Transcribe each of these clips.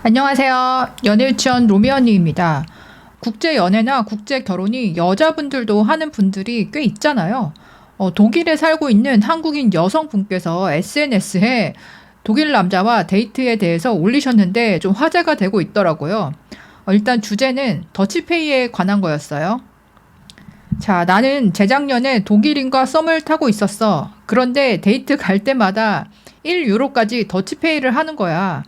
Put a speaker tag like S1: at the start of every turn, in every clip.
S1: 안녕하세요. 연애유치원 로미 언니입니다. 국제 연애나 국제 결혼이 여자분들도 하는 분들이 꽤 있잖아요. 독일에 살고 있는 한국인 여성분께서 SNS에 독일 남자와 데이트에 대해서 올리셨는데 좀 화제가 되고 있더라고요. 일단 주제는 더치페이에 관한 거였어요. 자, 나는 재작년에 독일인과 썸을 타고 있었어. 그런데 데이트 갈 때마다 1유로까지 더치페이를 하는 거야.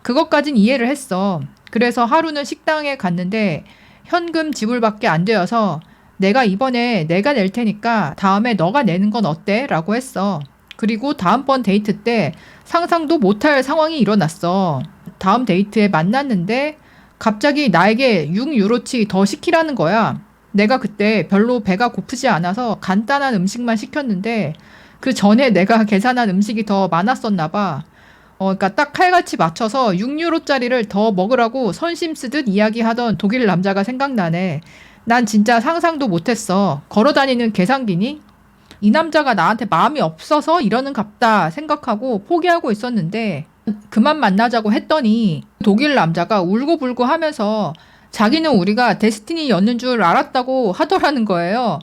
S1: 그것까진 이해를 했어. 그래서 하루는 식당에 갔는데 현금 지불밖에 안 되어서 내가 이번에 내가 낼 테니까 다음에 너가 내는 건 어때? 라고 했어. 그리고 다음번 데이트 때 상상도 못할 상황이 일어났어. 다음 데이트에 만났는데 갑자기 나에게 6유로치 더 시키라는 거야. 내가 그때 별로 배가 고프지 않아서 간단한 음식만 시켰는데 그 전에 내가 계산한 음식이 더 많았었나 봐. 그러니까 딱 칼같이 맞춰서 6유로짜리를 더 먹으라고 선심 쓰듯 이야기하던 독일 남자가 생각나네. 난 진짜 상상도 못했어. 걸어다니는 계산기니? 이 남자가 나한테 마음이 없어서 이러는 갑다 생각하고 포기하고 있었는데 그만 만나자고 했더니 독일 남자가 울고불고 하면서 자기는 우리가 데스티니였는 줄 알았다고 하더라는 거예요.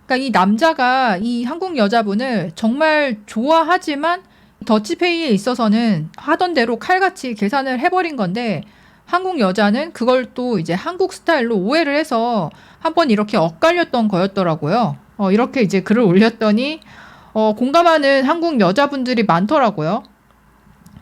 S1: 그러니까 이 남자가 이 한국 여자분을 정말 좋아하지만 더치페이에 있어서는 하던 대로 칼같이 계산을 해버린 건데 한국 여자는 그걸 또 이제 한국 스타일로 오해를 해서 한번 이렇게 엇갈렸던 거였더라고요. 이렇게 이제 글을 올렸더니 공감하는 한국 여자분들이 많더라고요.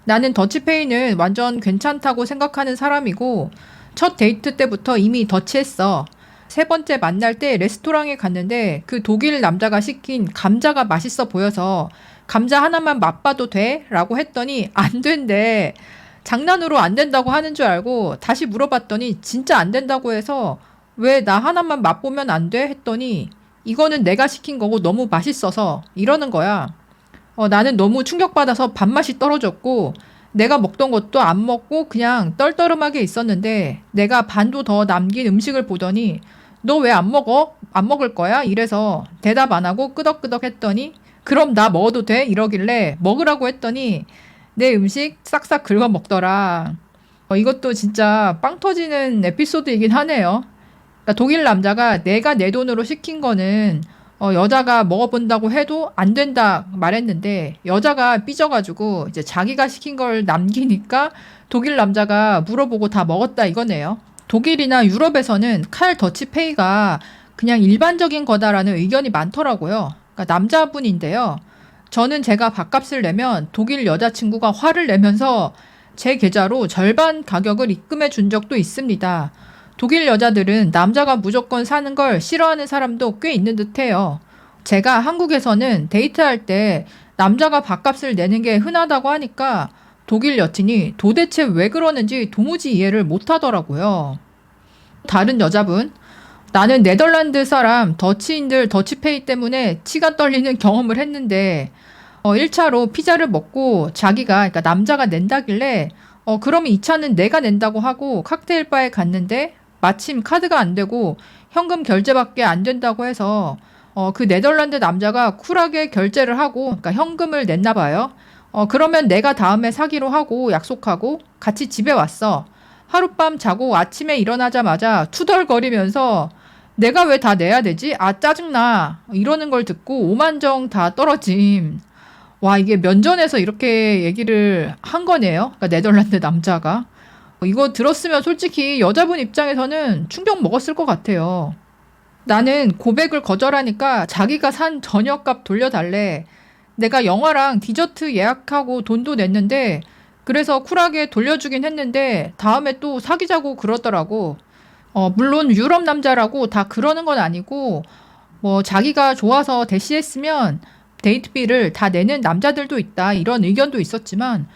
S1: 나는 더치페이는 완전 괜찮다고 생각하는 사람이고 첫 데이트 때부터 이미 더치했어. 세 번째 만날 때 레스토랑에 갔는데 그 독일 남자가 시킨 감자가 맛있어 보여서 감자 하나만 맛봐도 돼? 라고 했더니 안 된대. 장난으로 안 된다고 하는 줄 알고 다시 물어봤더니 진짜 안 된다고 해서 왜 나 하나만 맛보면 안 돼? 했더니 이거는 내가 시킨 거고 너무 맛있어서 이러는 거야. 나는 너무 충격받아서 밥맛이 떨어졌고 내가 먹던 것도 안 먹고 그냥 떨떠름하게 있었는데 내가 반도 더 남긴 음식을 보더니 너 왜 안 먹어? 안 먹을 거야? 이래서 대답 안 하고 끄덕끄덕 했더니 그럼 나 먹어도 돼? 이러길래 먹으라고 했더니 내 음식 싹싹 긁어 먹더라. 이것도 진짜 빵 터지는 에피소드이긴 하네요. 그러니까 독일 남자가 내가 내 돈으로 시킨 거는 여자가 먹어본다고 해도 안 된다 말했는데 여자가 삐져가지고 이제 자기가 시킨 걸 남기니까 독일 남자가 물어보고 다 먹었다 이거네요. 독일이나 유럽에서는 칼 더치페이가 그냥 일반적인 거다라는 의견이 많더라고요. 그러니까 남자분인데요. 저는 제가 밥값을 내면 독일 여자친구가 화를 내면서 제 계좌로 절반 가격을 입금해 준 적도 있습니다. 독일 여자들은 남자가 무조건 사는 걸 싫어하는 사람도 꽤 있는 듯해요. 제가 한국에서는 데이트할 때 남자가 밥값을 내는 게 흔하다고 하니까 독일 여친이 도대체 왜 그러는지 도무지 이해를 못 하더라고요. 다른 여자분, 나는 네덜란드 사람 더치인들 더치페이 때문에 치가 떨리는 경험을 했는데 1차로 피자를 먹고 자기가 그러니까 남자가 낸다길래 그럼 2차는 내가 낸다고 하고 칵테일 바에 갔는데 마침 카드가 안 되고 현금 결제밖에 안 된다고 해서 그 네덜란드 남자가 쿨하게 결제를 하고 그러니까 현금을 냈나 봐요. 그러면 내가 다음에 사기로 하고 약속하고 같이 집에 왔어. 하룻밤 자고 아침에 일어나자마자 투덜거리면서 내가 왜 다 내야 되지? 아, 짜증나. 이러는 걸 듣고 오만정 다 떨어짐. 와, 이게 면전에서 이렇게 얘기를 한 거네요. 그러니까 네덜란드 남자가. 이거 들었으면 솔직히 여자분 입장에서는 충격 먹었을 것 같아요. 나는 고백을 거절하니까 자기가 산 저녁값 돌려달래. 내가 영화랑 디저트 예약하고 돈도 냈는데 그래서 쿨하게 돌려주긴 했는데 다음에 또 사귀자고 그러더라고. 물론 유럽 남자라고 다 그러는 건 아니고 뭐 자기가 좋아서 대시했으면 데이트비를 다 내는 남자들도 있다 이런 의견도 있었지만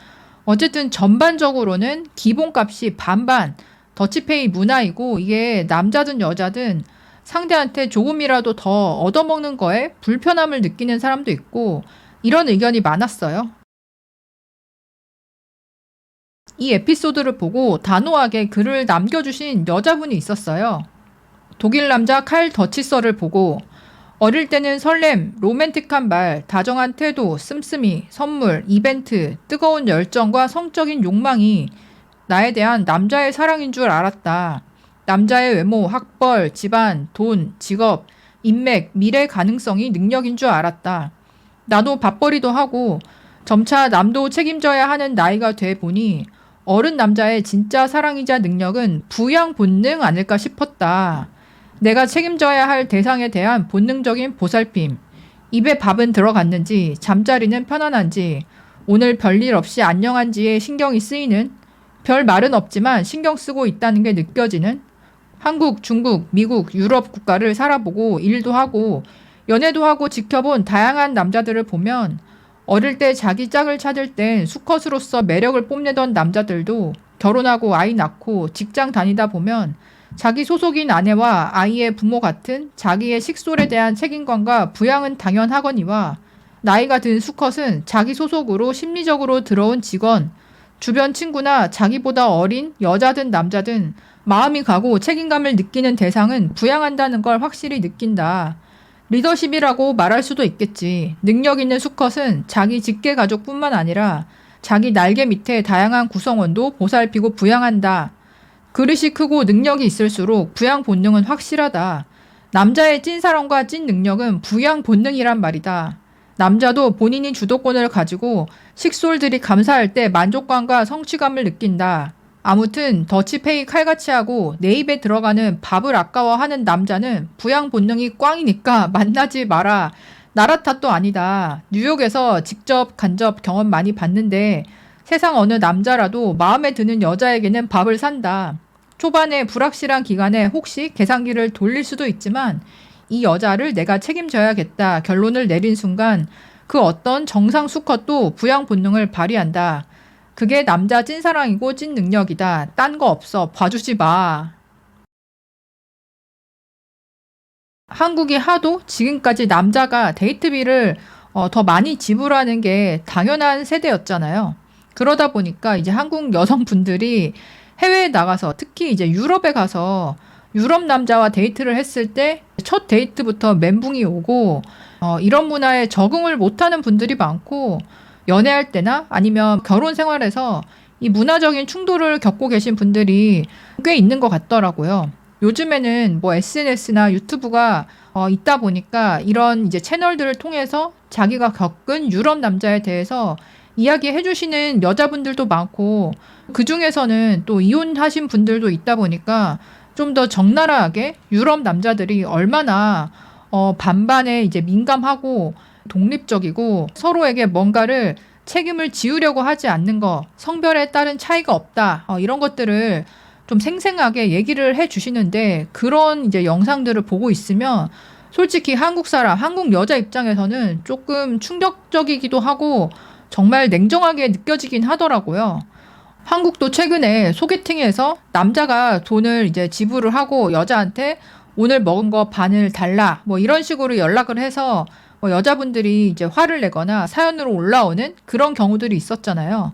S1: 어쨌든 전반적으로는 기본값이 반반 더치페이 문화이고 이게 남자든 여자든 상대한테 조금이라도 더 얻어먹는 거에 불편함을 느끼는 사람도 있고 이런 의견이 많았어요. 이 에피소드를 보고 단호하게 글을 남겨주신 여자분이 있었어요. 독일 남자 칼 더치서를 보고 어릴 때는 설렘, 로맨틱한 말, 다정한 태도, 씀씀이, 선물, 이벤트, 뜨거운 열정과 성적인 욕망이 나에 대한 남자의 사랑인 줄 알았다. 남자의 외모, 학벌, 집안, 돈, 직업, 인맥, 미래 가능성이 능력인 줄 알았다. 나도 밥벌이도 하고 점차 남도 책임져야 하는 나이가 돼 보니 어른 남자의 진짜 사랑이자 능력은 부양 본능 아닐까 싶었다. 내가 책임져야 할 대상에 대한 본능적인 보살핌. 입에 밥은 들어갔는지, 잠자리는 편안한지, 오늘 별일 없이 안녕한지에 신경이 쓰이는, 별 말은 없지만 신경 쓰고 있다는 게 느껴지는, 한국, 중국, 미국, 유럽 국가를 살아보고 일도 하고 연애도 하고 지켜본 다양한 남자들을 보면 어릴 때 자기 짝을 찾을 땐 수컷으로서 매력을 뽐내던 남자들도 결혼하고 아이 낳고 직장 다니다 보면 자기 소속인 아내와 아이의 부모 같은 자기의 식솔에 대한 책임감과 부양은 당연하거니와 나이가 든 수컷은 자기 소속으로 심리적으로 들어온 직원, 주변 친구나 자기보다 어린 여자든 남자든 마음이 가고 책임감을 느끼는 대상은 부양한다는 걸 확실히 느낀다. 리더십이라고 말할 수도 있겠지. 능력 있는 수컷은 자기 직계 가족뿐만 아니라 자기 날개 밑에 다양한 구성원도 보살피고 부양한다. 그릇이 크고 능력이 있을수록 부양 본능은 확실하다. 남자의 찐사랑과 찐 능력은 부양 본능이란 말이다. 남자도 본인이 주도권을 가지고 식솔들이 감사할 때 만족감과 성취감을 느낀다. 아무튼 더치페이 칼같이 하고 내 입에 들어가는 밥을 아까워하는 남자는 부양 본능이 꽝이니까 만나지 마라. 나라 탓도 아니다. 뉴욕에서 직접 간접 경험 많이 봤는데 세상 어느 남자라도 마음에 드는 여자에게는 밥을 산다. 초반에 불확실한 기간에 혹시 계산기를 돌릴 수도 있지만 이 여자를 내가 책임져야겠다 결론을 내린 순간 그 어떤 정상 수컷도 부양 본능을 발휘한다. 그게 남자 찐사랑이고 찐 능력이다. 딴 거 없어. 봐주지 마. 한국이 하도 지금까지 남자가 데이트비를 더 많이 지불하는 게 당연한 세대였잖아요. 그러다 보니까 이제 한국 여성분들이 해외에 나가서 특히 이제 유럽에 가서 유럽 남자와 데이트를 했을 때 첫 데이트부터 멘붕이 오고 이런 문화에 적응을 못하는 분들이 많고 연애할 때나 아니면 결혼 생활에서 이 문화적인 충돌을 겪고 계신 분들이 꽤 있는 것 같더라고요. 요즘에는 뭐 SNS나 유튜브가 있다 보니까 이런 이제 채널들을 통해서 자기가 겪은 유럽 남자에 대해서 이야기해 주시는 여자분들도 많고 그 중에서는 또 이혼하신 분들도 있다 보니까 좀 더 적나라하게 유럽 남자들이 얼마나 반반에 이제 민감하고 독립적이고 서로에게 뭔가를 책임을 지우려고 하지 않는 거, 성별에 따른 차이가 없다. 이런 것들을 좀 생생하게 얘기를 해 주시는데 그런 이제 영상들을 보고 있으면 솔직히 한국 사람, 한국 여자 입장에서는 조금 충격적이기도 하고 정말 냉정하게 느껴지긴 하더라고요. 한국도 최근에 소개팅에서 남자가 돈을 이제 지불을 하고 여자한테 오늘 먹은 거 반을 달라. 뭐 이런 식으로 연락을 해서 여자분들이 이제 화를 내거나 사연으로 올라오는 그런 경우들이 있었잖아요.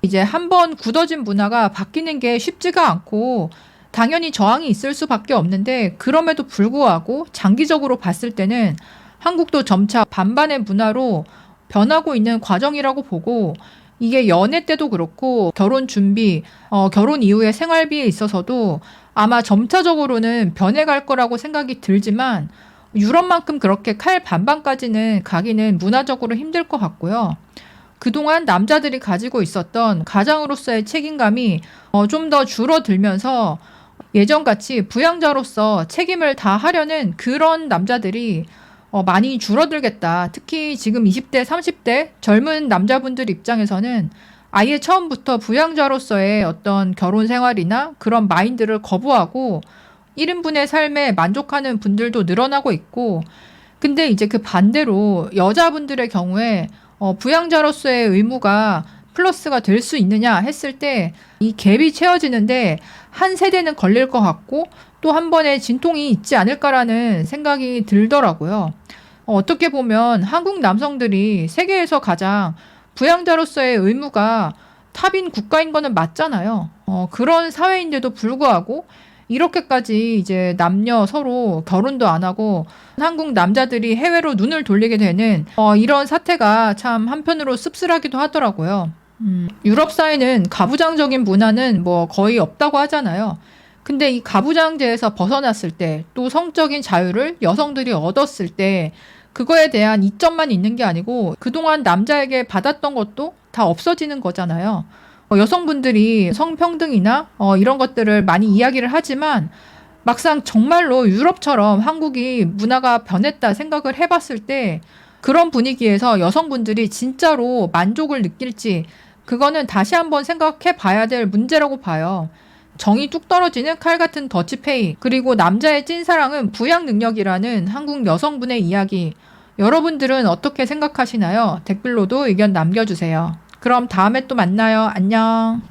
S1: 이제 한번 굳어진 문화가 바뀌는 게 쉽지가 않고 당연히 저항이 있을 수밖에 없는데 그럼에도 불구하고 장기적으로 봤을 때는 한국도 점차 반반의 문화로 변하고 있는 과정이라고 보고 이게 연애 때도 그렇고 결혼 준비, 결혼 이후의 생활비에 있어서도 아마 점차적으로는 변해갈 거라고 생각이 들지만 유럽만큼 그렇게 칼 반반까지는 가기는 문화적으로 힘들 것 같고요. 그동안 남자들이 가지고 있었던 가장으로서의 책임감이 좀 더 줄어들면서 예전같이 부양자로서 책임을 다 하려는 그런 남자들이 많이 줄어들겠다. 특히 지금 20대, 30대 젊은 남자분들 입장에서는 아예 처음부터 부양자로서의 어떤 결혼 생활이나 그런 마인드를 거부하고 1인분의 삶에 만족하는 분들도 늘어나고 있고 근데 이제 그 반대로 여자분들의 경우에 부양자로서의 의무가 플러스가 될 수 있느냐 했을 때 이 갭이 채워지는데 한 세대는 걸릴 것 같고 또 한 번의 진통이 있지 않을까라는 생각이 들더라고요. 어떻게 보면 한국 남성들이 세계에서 가장 부양자로서의 의무가 탑인 국가인 거는 맞잖아요. 그런 사회인데도 불구하고 이렇게까지 이제 남녀 서로 결혼도 안 하고 한국 남자들이 해외로 눈을 돌리게 되는 이런 사태가 참 한편으로 씁쓸하기도 하더라고요. 유럽 사회는 가부장적인 문화는 뭐 거의 없다고 하잖아요. 근데 이 가부장제에서 벗어났을 때, 또 성적인 자유를 여성들이 얻었을 때, 그거에 대한 이점만 있는 게 아니고, 그동안 남자에게 받았던 것도 다 없어지는 거잖아요. 여성분들이 성평등이나 이런 것들을 많이 이야기를 하지만, 막상 정말로 유럽처럼 한국이 문화가 변했다 생각을 해봤을 때, 그런 분위기에서 여성분들이 진짜로 만족을 느낄지, 그거는 다시 한번 생각해 봐야 될 문제라고 봐요. 정이 뚝 떨어지는 칼 같은 더치페이, 그리고 남자의 찐사랑은 부양 능력이라는 한국 여성분의 이야기. 여러분들은 어떻게 생각하시나요? 댓글로도 의견 남겨주세요. 그럼 다음에 또 만나요. 안녕.